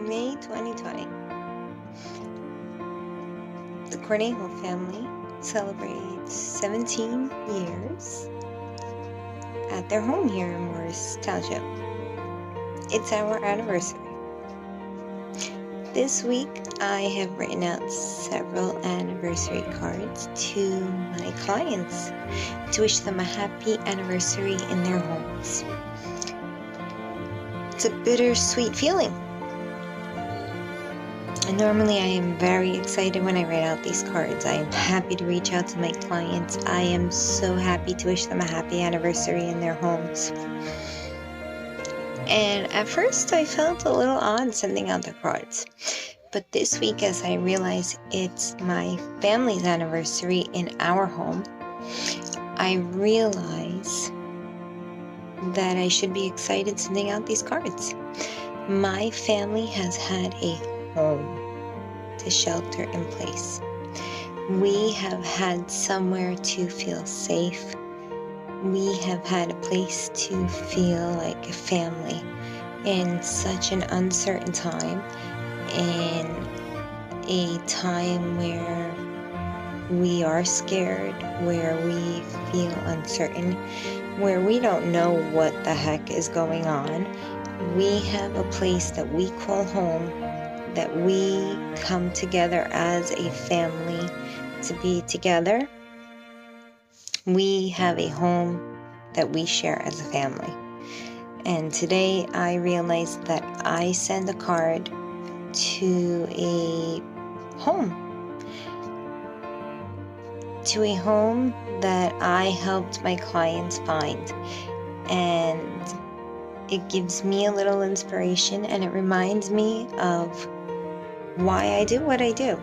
May 2020. The Cornejo family celebrates 17 years at their home here in Morris Township. It's our anniversary. This week, I have written out several anniversary cards to my clients to wish them a happy anniversary in their homes. It's a bittersweet feeling. And normally I am very excited when I write out these cards. I am happy to reach out to my clients. I am so happy to wish them a happy anniversary in their homes. And at first I felt a little odd sending out the cards. But this week, as I realize it's my family's anniversary in our home, I realize that I should be excited sending out these cards. My family has had a home to shelter in place. We have had somewhere to feel safe. We have had a place to feel like a family in such an uncertain time, in a time where we are scared, where we feel uncertain, where we don't know what the heck is going on. We have a place that we call home, that we come together as a family to be together. We have a home that we share as a family. And today I realized that I send a card to a home that I helped my clients find. And it gives me a little inspiration, and it reminds me of why I do what I do.